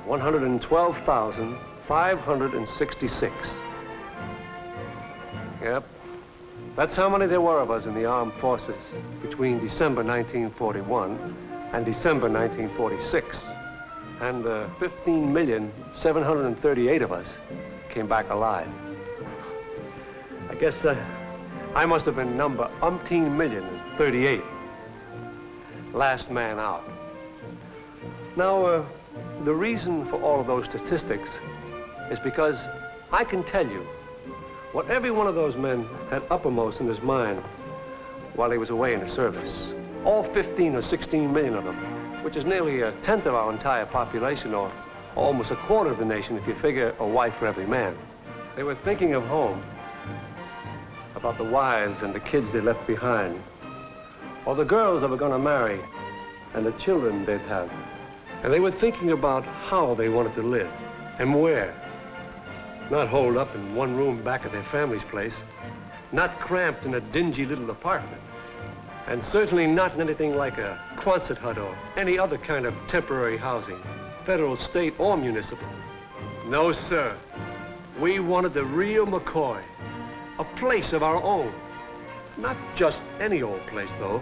112,566. Yep. That's how many there were of us in the armed forces between December 1941 and December 1946. And 15,738,000 of us came back alive. I guess I must have been number umpteen million and 38. Last man out. Now, the reason for all of those statistics is because I can tell you what every one of those men had uppermost in his mind while he was away in the service. All 15 or 16 million of them, which is nearly a tenth of our entire population, or almost a quarter of the nation if you figure a wife for every man. They were thinking of home, about the wives and the kids they left behind, or the girls they were going to marry and the children they'd have. And they were thinking about how they wanted to live and where. Not holed up in one room back at their family's place, not cramped in a dingy little apartment, and certainly not in anything like a Quonset hut or any other kind of temporary housing, federal, state, or municipal. No, sir. We wanted the real McCoy, a place of our own. Not just any old place, though,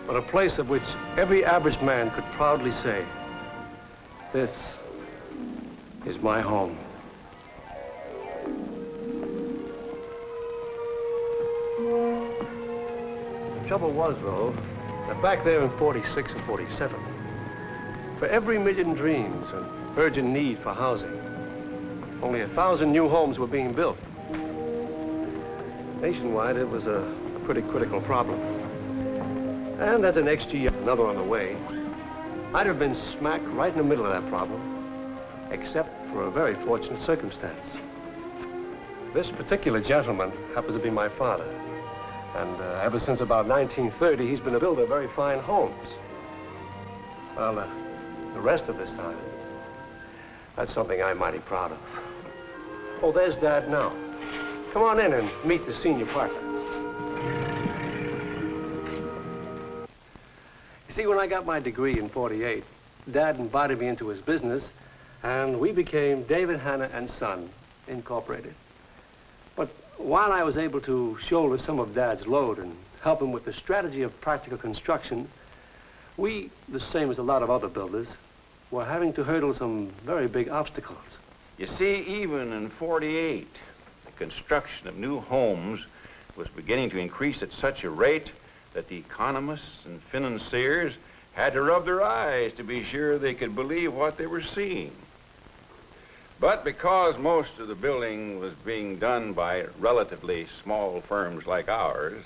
but a place of which every average man could proudly say, "This is my home." The trouble was, though, that back there in 46 and 47, for every million dreams and urgent need for housing, only 1,000 new homes were being built. Nationwide, it was a pretty critical problem. And as an XG, another on the way, I'd have been smack right in the middle of that problem, except for a very fortunate circumstance. This particular gentleman happens to be my father. And ever since about 1930, he's been a builder of very fine homes. Well, the rest of this time, that's something I'm mighty proud of. Oh, there's Dad now. Come on in and meet the senior partner. You see, when I got my degree in 48, Dad invited me into his business, and we became David Hanna and Son, Incorporated. But while I was able to shoulder some of Dad's load and help him with the strategy of practical construction, we, the same as a lot of other builders, were having to hurdle some very big obstacles. You see, even in 48, the construction of new homes was beginning to increase at such a rate that the economists and financiers had to rub their eyes to be sure they could believe what they were seeing. But because most of the building was being done by relatively small firms like ours,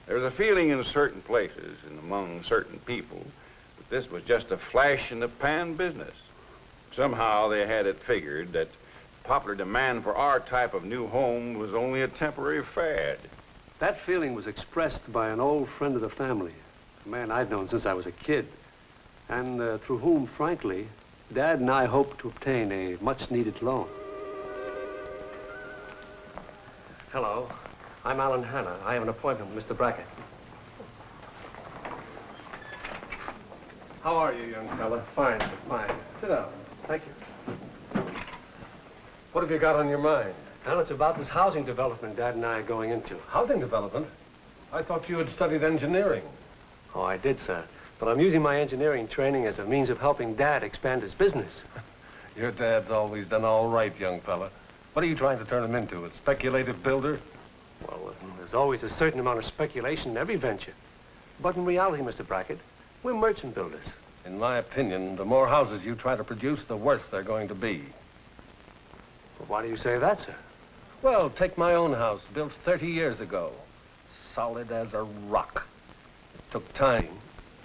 there was a feeling in certain places and among certain people that this was just a flash-in-the-pan business. Somehow they had it figured that popular demand for our type of new home was only a temporary fad. That feeling was expressed by an old friend of the family, a man I'd known since I was a kid, and through whom, frankly, Dad and I hoped to obtain a much-needed loan. Hello, I'm Alan Hanna. I have an appointment with Mr. Brackett. How are you, young fella? Fine, fine. Sit down. Thank you. What have you got on your mind? Well, it's about this housing development Dad and I are going into. Housing development? I thought you had studied engineering. Oh, I did, sir. But I'm using my engineering training as a means of helping Dad expand his business. Your dad's always done all right, young fella. What are you trying to turn him into, a speculative builder? Well, there's always a certain amount of speculation in every venture. But in reality, Mr. Brackett, we're merchant builders. In my opinion, the more houses you try to produce, the worse they're going to be. Well, why do you say that, sir? Well, take my own house, built 30 years ago. Solid as a rock. It took time.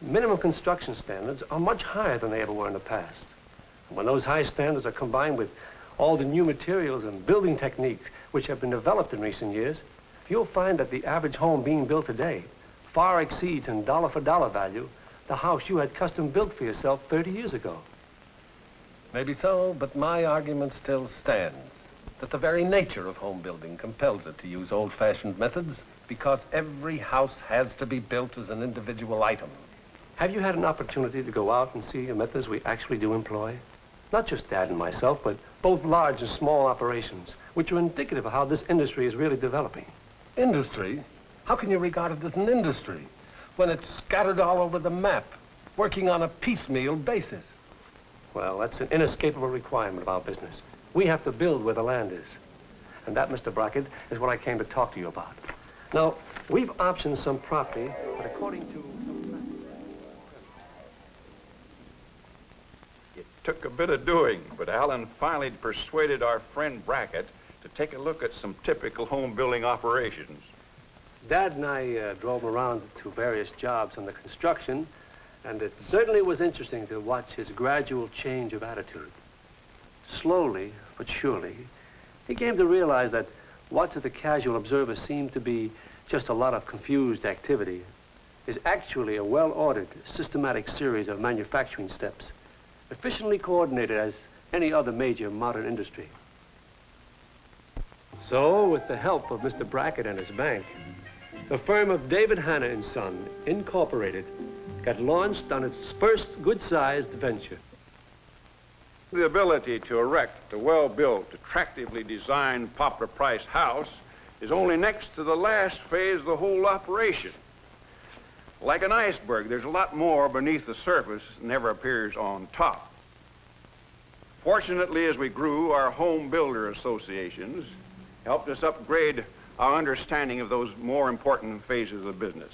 Minimum construction standards are much higher than they ever were in the past. And when those high standards are combined with all the new materials and building techniques which have been developed in recent years, you'll find that the average home being built today far exceeds in dollar-for-dollar value the house you had custom built for yourself 30 years ago. Maybe so, but my argument still stands. That the very nature of home building compels it to use old-fashioned methods because every house has to be built as an individual item. Have you had an opportunity to go out and see the methods we actually do employ? Not just Dad and myself, but both large and small operations, which are indicative of how this industry is really developing. Industry? How can you regard it as an industry when it's scattered all over the map, working on a piecemeal basis? Well, that's an inescapable requirement of our business. We have to build where the land is. And that, Mr. Brackett, is what I came to talk to you about. Now, we've optioned some property, but according to... It took a bit of doing, but Alan finally persuaded our friend Brackett to take a look at some typical home building operations. Dad and I drove him around to various jobs on the construction, and it certainly was interesting to watch his gradual change of attitude. Slowly, but surely, he came to realize that what to the casual observer seemed to be just a lot of confused activity is actually a well-ordered, systematic series of manufacturing steps, efficiently coordinated as any other major modern industry. So, with the help of Mr. Brackett and his bank, the firm of David Hanna & Son, Incorporated, got launched on its first good-sized venture. The ability to erect a well-built, attractively designed, poplar-priced house is only next to the last phase of the whole operation. Like an iceberg, there's a lot more beneath the surface that never appears on top. Fortunately, as we grew, our home builder associations helped us upgrade our understanding of those more important phases of the business.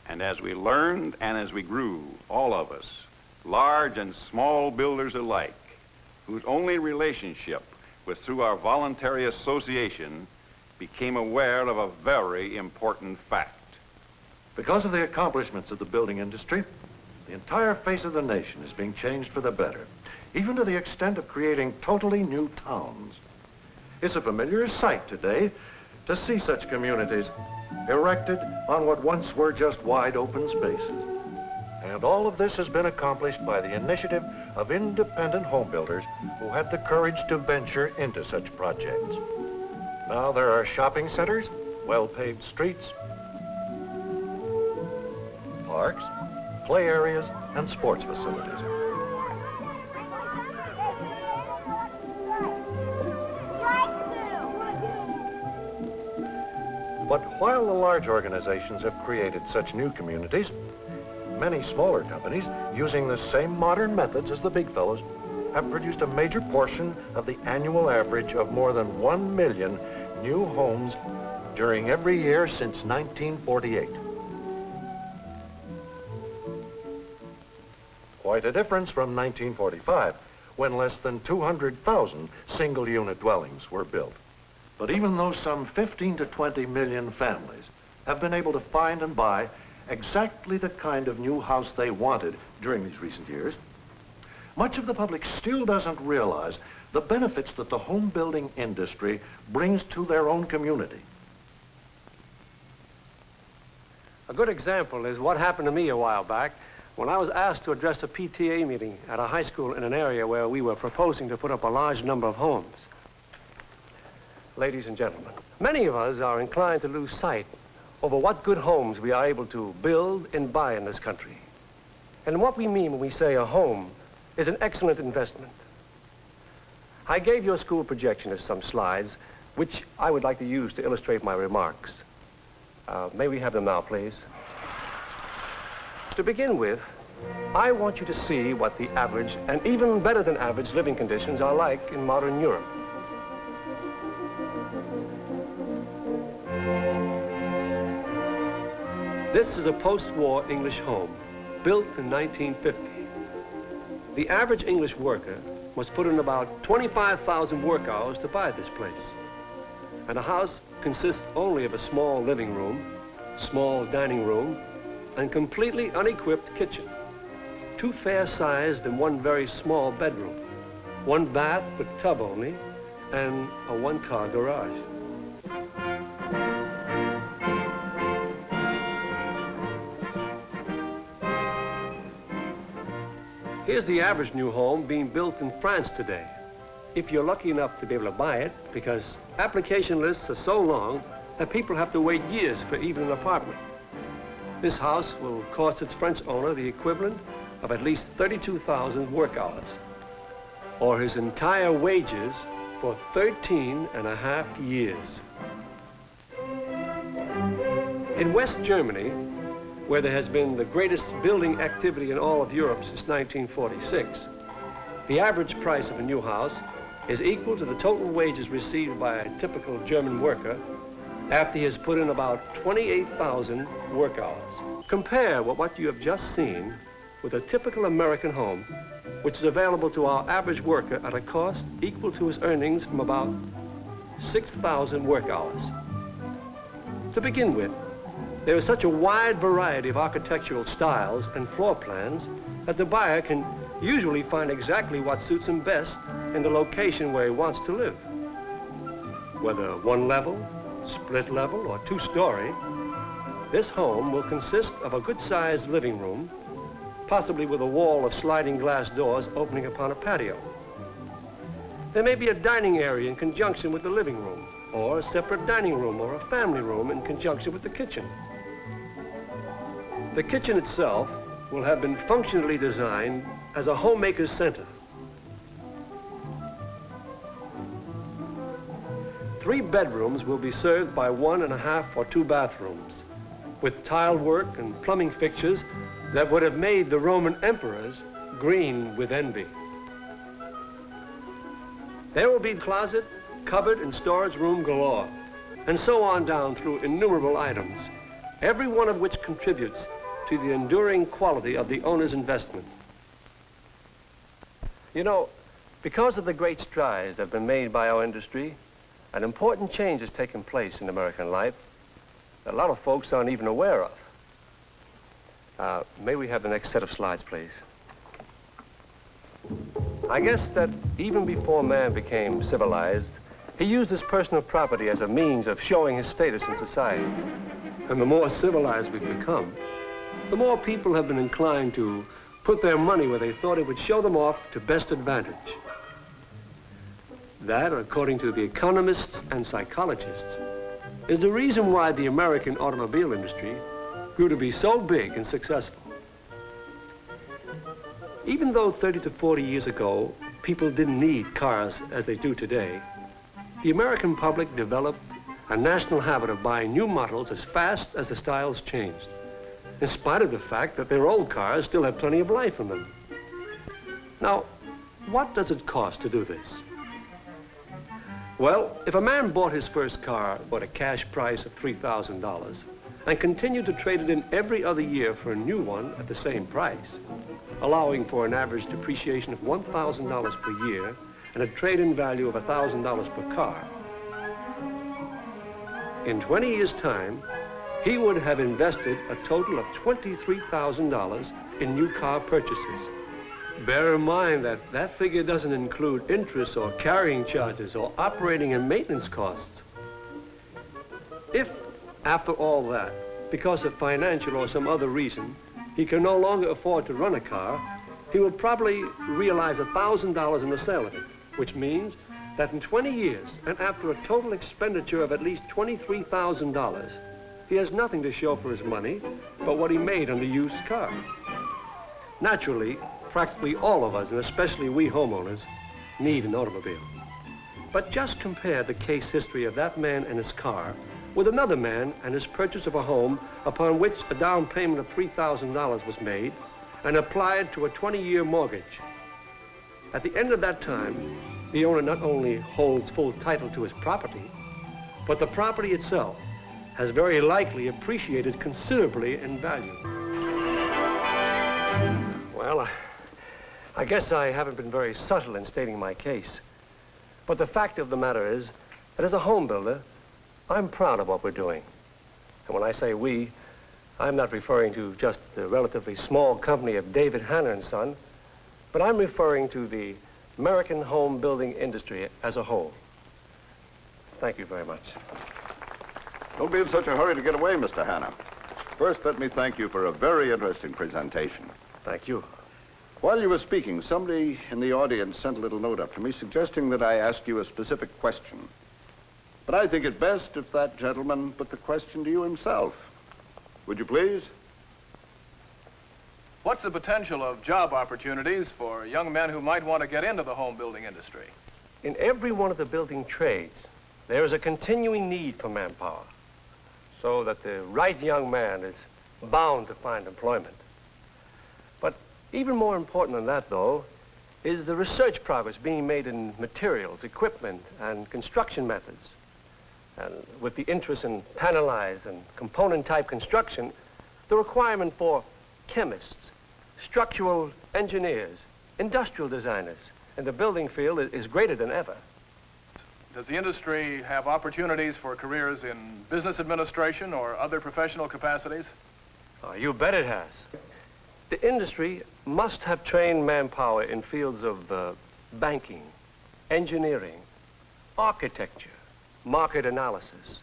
And as we learned and as we grew, all of us, large and small builders alike, whose only relationship was through our voluntary association, became aware of a very important fact. Because of the accomplishments of the building industry, the entire face of the nation is being changed for the better, even to the extent of creating totally new towns. It's a familiar sight today to see such communities erected on what once were just wide open spaces. And all of this has been accomplished by the initiative of independent home builders who had the courage to venture into such projects. Now there are shopping centers, well-paved streets, parks, play areas, and sports facilities. But while the large organizations have created such new communities, many smaller companies, using the same modern methods as the big fellows, have produced a major portion of the annual average of more than 1 million new homes during every year since 1948. Quite a difference from 1945, when less than 200,000 single-unit dwellings were built. But even though some 15 to 20 million families have been able to find and buy exactly the kind of new house they wanted during these recent years, much of the public still doesn't realize the benefits that the home building industry brings to their own community. A good example is what happened to me a while back when I was asked to address a PTA meeting at a high school in an area where we were proposing to put up a large number of homes. Ladies and gentlemen, many of us are inclined to lose sight over what good homes we are able to build and buy in this country. And what we mean when we say a home is an excellent investment. I gave your school projectionists some slides, which I would like to use to illustrate my remarks. May we have them now, please? To begin with, I want you to see what the average and even better than average living conditions are like in modern Europe. This is a post-war English home, built in 1950. The average English worker must put in about 25,000 work hours to buy this place. And the house consists only of a small living room, small dining room, and completely unequipped kitchen. 2 fair-sized and 1 very small bedroom, 1 bath with tub only, and a 1-car garage. Here's the average new home being built in France today, if you're lucky enough to be able to buy it, because application lists are so long that people have to wait years for even an apartment. This house will cost its French owner the equivalent of at least 32,000 work hours. or his entire wages for 13 and a half years. In West Germany, where there has been the greatest building activity in all of Europe since 1946, the average price of a new house is equal to the total wages received by a typical German worker after he has put in about 28,000 work hours. Compare what you have just seen with a typical American home, which is available to our average worker at a cost equal to his earnings from about 6,000 work hours. To begin with, there is such a wide variety of architectural styles and floor plans that the buyer can usually find exactly what suits him best in the location where he wants to live. Whether one level, split level, or two-story, this home will consist of a good-sized living room, possibly with a wall of sliding glass doors opening upon a patio. There may be a dining area in conjunction with the living room, or a separate dining room or a family room in conjunction with the kitchen. The kitchen itself will have been functionally designed as a homemaker's center. 3 bedrooms will be served by 1.5 or 2 bathrooms, with tile work and plumbing fixtures that would have made the Roman emperors green with envy. There will be closet, cupboard, and storage room galore, and so on down through innumerable items, every one of which contributes to the enduring quality of the owner's investment. You know, because of the great strides that have been made by our industry, an important change has taken place in American life that a lot of folks aren't even aware of. May we have the next set of slides, please? I guess that even before man became civilized, he used his personal property as a means of showing his status in society. And the more civilized we've become, the more people have been inclined to put their money where they thought it would show them off to best advantage. That, according to the economists and psychologists, is the reason why the American automobile industry grew to be so big and successful. Even though 30 to 40 years ago, people didn't need cars as they do today, the American public developed a national habit of buying new models as fast as the styles changed, in spite of the fact that their old cars still have plenty of life in them. Now, what does it cost to do this? Well, if a man bought his first car at a cash price of $3,000 and continued to trade it in every other year for a new one at the same price, allowing for an average depreciation of $1,000 per year and a trade-in value of $1,000 per car, in 20 years' time, he would have invested a total of $23,000 in new car purchases. Bear in mind that that figure doesn't include interest or carrying charges or operating and maintenance costs. If, after all that, because of financial or some other reason, he can no longer afford to run a car, he will probably realize $1,000 in the sale of it, which means that in 20 years, and after a total expenditure of at least $23,000, he has nothing to show for his money but what he made on the used car. Naturally, practically all of us, and especially we homeowners, need an automobile. But just compare the case history of that man and his car with another man and his purchase of a home upon which a down payment of $3,000 was made and applied to a 20-year mortgage. At the end of that time, the owner not only holds full title to his property, but the property itself has very likely appreciated considerably in value. Well, I guess I haven't been very subtle in stating my case. But the fact of the matter is that as a home builder, I'm proud of what we're doing. And when I say we, I'm not referring to just the relatively small company of David Hanner and Son, but I'm referring to the American home building industry as a whole. Thank you very much. Don't be in such a hurry to get away, Mr. Hanna. First, let me thank you for a very interesting presentation. Thank you. While you were speaking, somebody in the audience sent a little note up to me suggesting that I ask you a specific question. But I think it best if that gentleman put the question to you himself. Would you please? What's the potential of job opportunities for young men who might want to get into the home building industry? In every one of the building trades, there is a continuing need for manpower, so that the right young man is bound to find employment. But even more important than that, though, is the research progress being made in materials, equipment, and construction methods. And with the interest in panelized and component-type construction, the requirement for chemists, structural engineers, industrial designers in the building field is greater than ever. Does the industry have opportunities for careers in business administration or other professional capacities? Oh, you bet it has. The industry must have trained manpower in fields of banking, engineering, architecture, market analysis,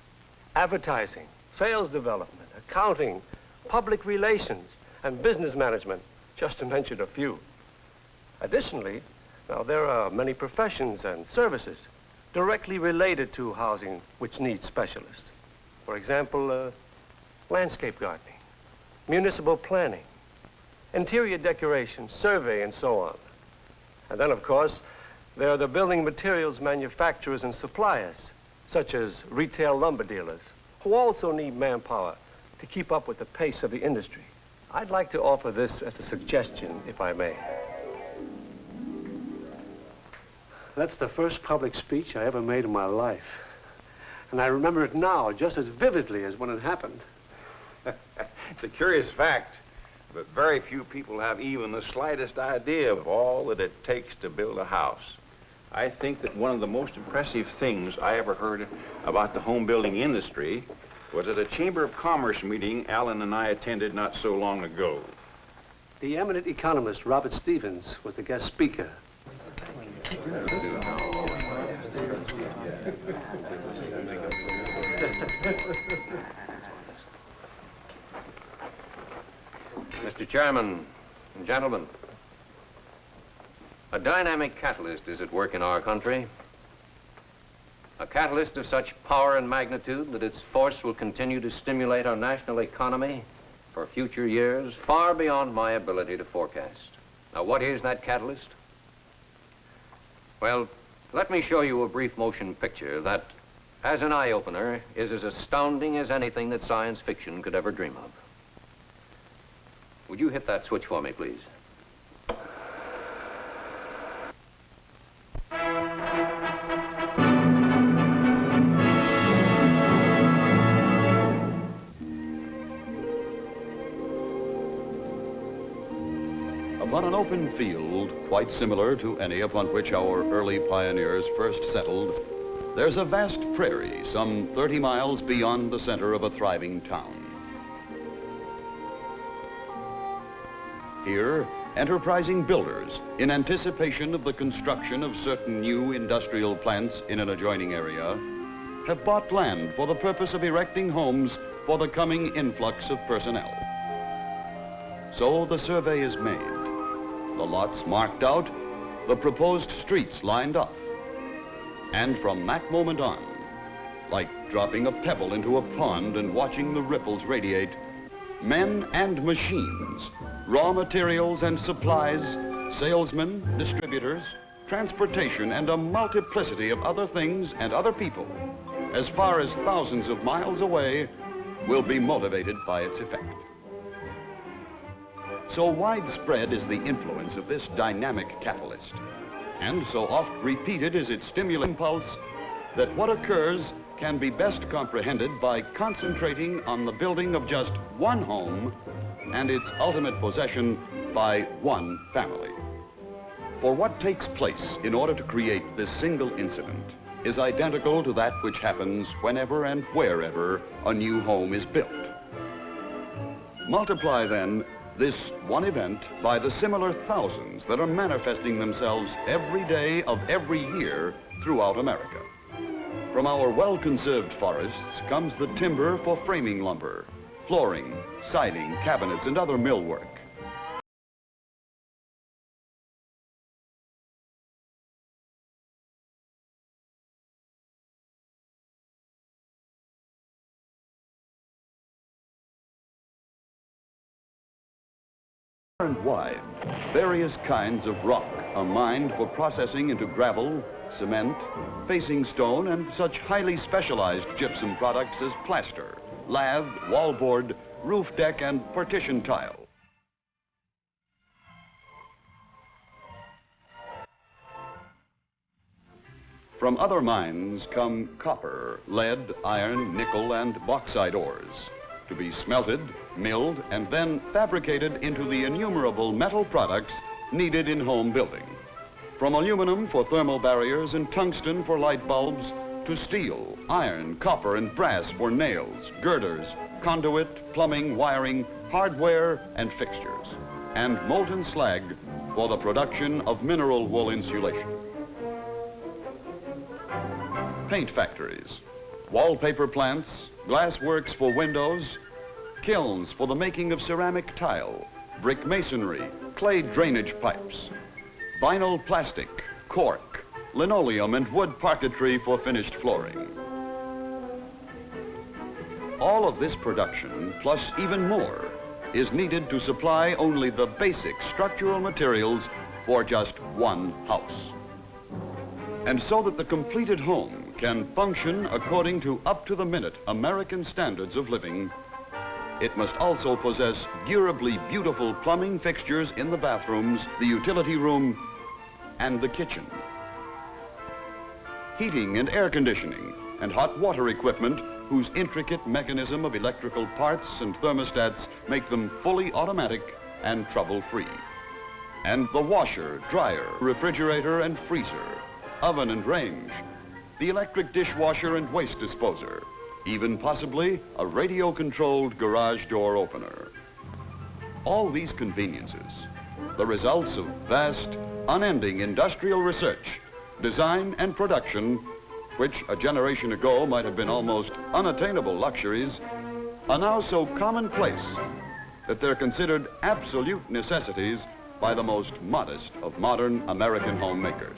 advertising, sales development, accounting, public relations, and business management, just to mention a few. Additionally, now there are many professions and services directly related to housing which needs specialists. For example, landscape gardening, municipal planning, interior decoration, survey, and so on. And then, of course, there are the building materials manufacturers and suppliers, such as retail lumber dealers, who also need manpower to keep up with the pace of the industry. I'd like to offer this as a suggestion, if I may. That's the first public speech I ever made in my life. And I remember it now just as vividly as when it happened. It's a curious fact, but very few people have even the slightest idea of all that it takes to build a house. I think that one of the most impressive things I ever heard about the home building industry was at a Chamber of Commerce meeting Alan and I attended not so long ago. The eminent economist, Robert Stevens, was the guest speaker. Mr. Chairman and gentlemen, a dynamic catalyst is at work in our country. A catalyst of such power and magnitude that its force will continue to stimulate our national economy for future years far beyond my ability to forecast. Now, what is that catalyst? Well, let me show you a brief motion picture that, as an eye-opener, is as astounding as anything that science fiction could ever dream of. Would you hit that switch for me, please? Upon an open field, quite similar to any upon which our early pioneers first settled, there's a vast prairie some 30 miles beyond the center of a thriving town. Here, enterprising builders, in anticipation of the construction of certain new industrial plants in an adjoining area, have bought land for the purpose of erecting homes for the coming influx of personnel. So the survey is made. The lots marked out, the proposed streets lined up. And from that moment on, like dropping a pebble into a pond and watching the ripples radiate, men and machines, raw materials and supplies, salesmen, distributors, transportation, and a multiplicity of other things and other people, as far as thousands of miles away, will be motivated by its effect. So widespread is the influence of this dynamic catalyst, and so oft repeated is its stimulant impulse, that what occurs can be best comprehended by concentrating on the building of just one home and its ultimate possession by one family. For what takes place in order to create this single incident is identical to that which happens whenever and wherever a new home is built. Multiply then this one event by the similar thousands that are manifesting themselves every day of every year throughout America. From our well-conserved forests comes the timber for framing lumber, flooring, siding, cabinets, and other millwork. and wide, various kinds of rock are mined for processing into gravel, cement, facing stone, and such highly specialized gypsum products as plaster, lath, wallboard, roof deck, and partition tile. From other mines come copper, lead, iron, nickel, and bauxite ores to be smelted, milled, and then fabricated into the innumerable metal products needed in home building. From aluminum for thermal barriers and tungsten for light bulbs to steel, iron, copper, and brass for nails, girders, conduit, plumbing, wiring, hardware, and fixtures, and molten slag for the production of mineral wool insulation. Paint factories, wallpaper plants, glass works for windows, kilns for the making of ceramic tile, brick masonry, clay drainage pipes, vinyl plastic, cork, linoleum, and wood parquetry for finished flooring. All of this production, plus even more, is needed to supply only the basic structural materials for just one house. And so that the completed home can function according to up-to-the-minute American standards of living, it must also possess durably beautiful plumbing fixtures in the bathrooms, the utility room, and the kitchen. Heating and air conditioning and hot water equipment whose intricate mechanism of electrical parts and thermostats make them fully automatic and trouble-free. And the washer, dryer, refrigerator, and freezer, oven and range, the electric dishwasher and waste disposer, even possibly a radio-controlled garage door opener. All these conveniences, the results of vast, unending industrial research, design, and production, which a generation ago might have been almost unattainable luxuries, are now so commonplace that they're considered absolute necessities by the most modest of modern American homemakers.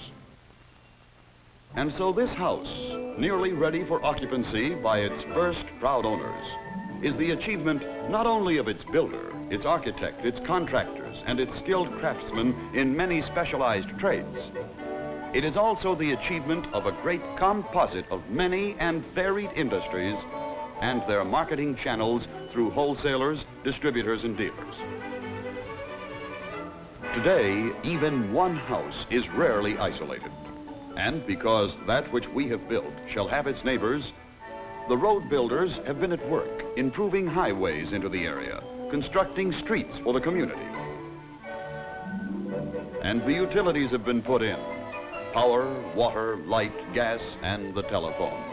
And so this house, nearly ready for occupancy by its first proud owners, is the achievement not only of its builder, its architect, its contractors, and its skilled craftsmen in many specialized trades. It is also the achievement of a great composite of many and varied industries and their marketing channels through wholesalers, distributors, and dealers. Today, even one house is rarely isolated. And because that which we have built shall have its neighbors, the road builders have been at work improving highways into the area, constructing streets for the community. And the utilities have been put in: power, water, light, gas, and the telephone,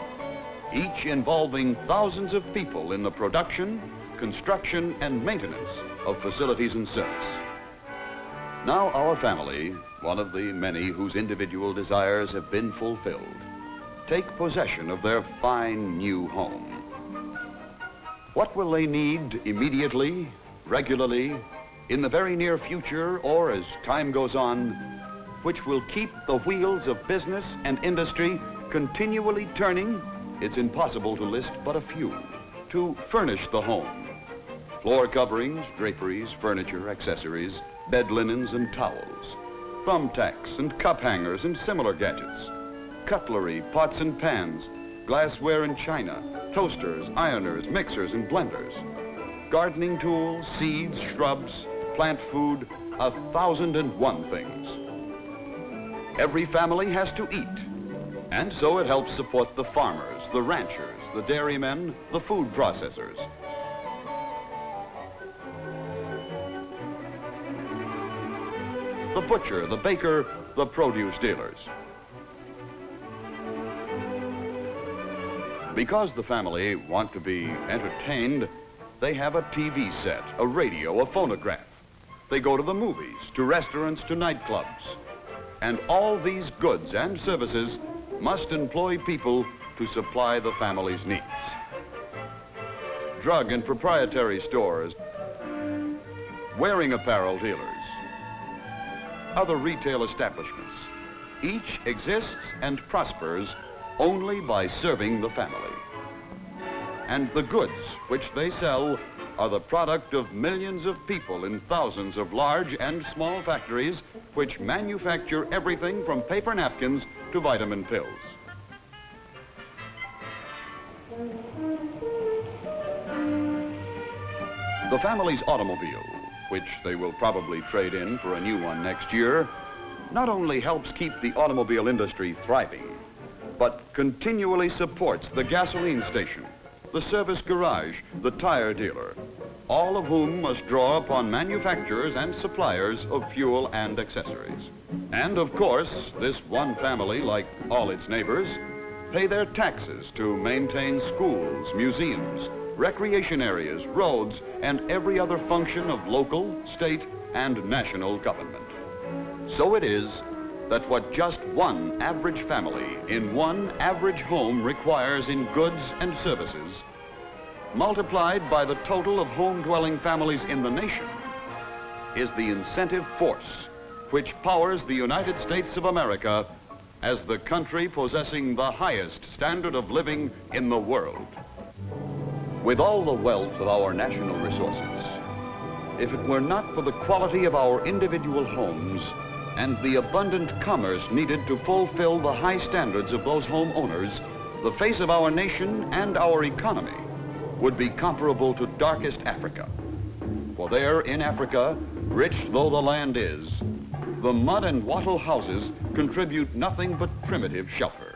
each involving thousands of people in the production, construction, and maintenance of facilities and service. Now our family, one of the many whose individual desires have been fulfilled, take possession of their fine new home. What will they need immediately, regularly, in the very near future, or as time goes on, which will keep the wheels of business and industry continually turning? It's impossible to list but a few to furnish the home: floor coverings, draperies, furniture, accessories, bed linens and towels, thumbtacks and cup hangers and similar gadgets, cutlery, pots and pans, glassware and china, toasters, ironers, mixers and blenders, gardening tools, seeds, shrubs, plant food, 1,001 things. Every family has to eat, and so it helps support the farmers, the ranchers, the dairymen, the food processors. The butcher, the baker, the produce dealers. Because the family want to be entertained, they have a TV set, a radio, a phonograph. They go to the movies, to restaurants, to nightclubs. And all these goods and services must employ people to supply the family's needs. Drug and proprietary stores, wearing apparel dealers, other retail establishments. Each exists and prospers only by serving the family. And the goods which they sell are the product of millions of people in thousands of large and small factories which manufacture everything from paper napkins to vitamin pills. The family's automobile, which they will probably trade in for a new one next year, not only helps keep the automobile industry thriving, but continually supports the gasoline station, the service garage, the tire dealer, all of whom must draw upon manufacturers and suppliers of fuel and accessories. And of course, this one family, like all its neighbors, pay their taxes to maintain schools, museums, recreation areas, roads, and every other function of local, state, and national government. So it is that what just one average family in one average home requires in goods and services, multiplied by the total of home-dwelling families in the nation, is the incentive force which powers the United States of America as the country possessing the highest standard of living in the world. With all the wealth of our national resources, if it were not for the quality of our individual homes and the abundant commerce needed to fulfill the high standards of those homeowners, the face of our nation and our economy would be comparable to darkest Africa. For there in Africa, rich though the land is, the mud and wattle houses contribute nothing but primitive shelter.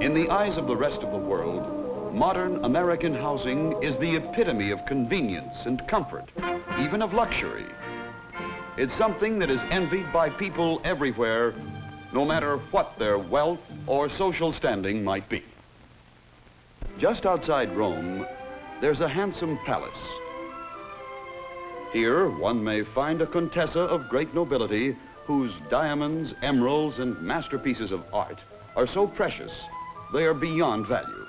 In the eyes of the rest of the world, modern American housing is the epitome of convenience and comfort, even of luxury. It's something that is envied by people everywhere, no matter what their wealth or social standing might be. Just outside Rome, there's a handsome palace. Here, one may find a contessa of great nobility whose diamonds, emeralds, and masterpieces of art are so precious they are beyond value.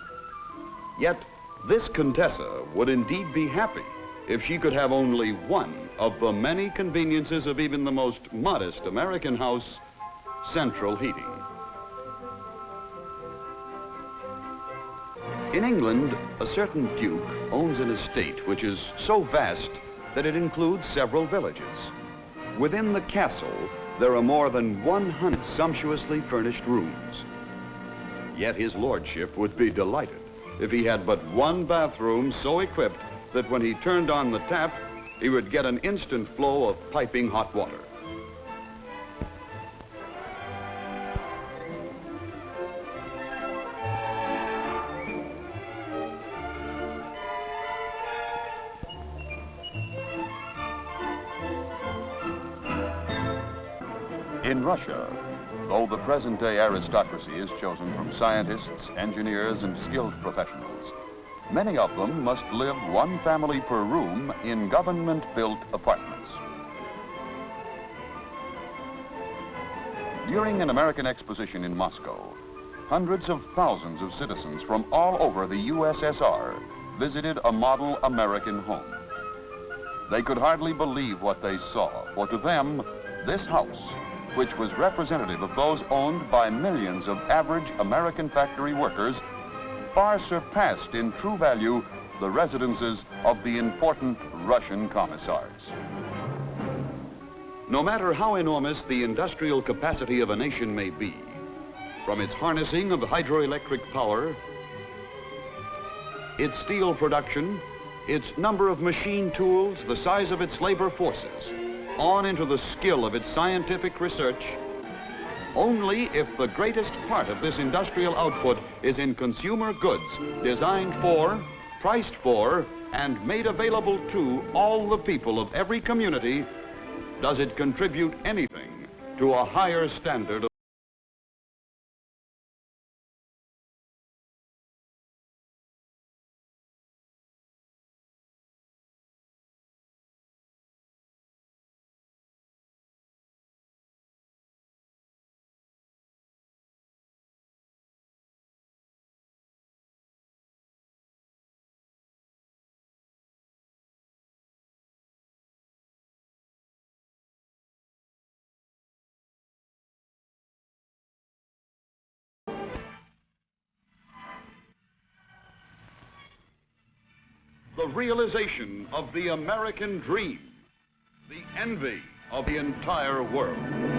Yet, this contessa would indeed be happy if she could have only one of the many conveniences of even the most modest American house, central heating. In England, a certain duke owns an estate which is so vast that it includes several villages. Within the castle, there are more than 100 sumptuously furnished rooms. Yet his lordship would be delighted if he had but one bathroom so equipped that when he turned on the tap, he would get an instant flow of piping hot water. In Russia, though the present-day aristocracy is chosen from scientists, engineers, and skilled professionals, many of them must live one family per room in government-built apartments. During an American exposition in Moscow, hundreds of thousands of citizens from all over the USSR visited a model American home. They could hardly believe what they saw, for to them, this house, which was representative of those owned by millions of average American factory workers, far surpassed in true value the residences of the important Russian commissars. No matter how enormous the industrial capacity of a nation may be, from its harnessing of hydroelectric power, its steel production, its number of machine tools, the size of its labor forces, on into the skill of its scientific research, only if the greatest part of this industrial output is in consumer goods designed for, priced for, and made available to all the people of every community, does it contribute anything to a higher standard of the realization of the American dream, the envy of the entire world.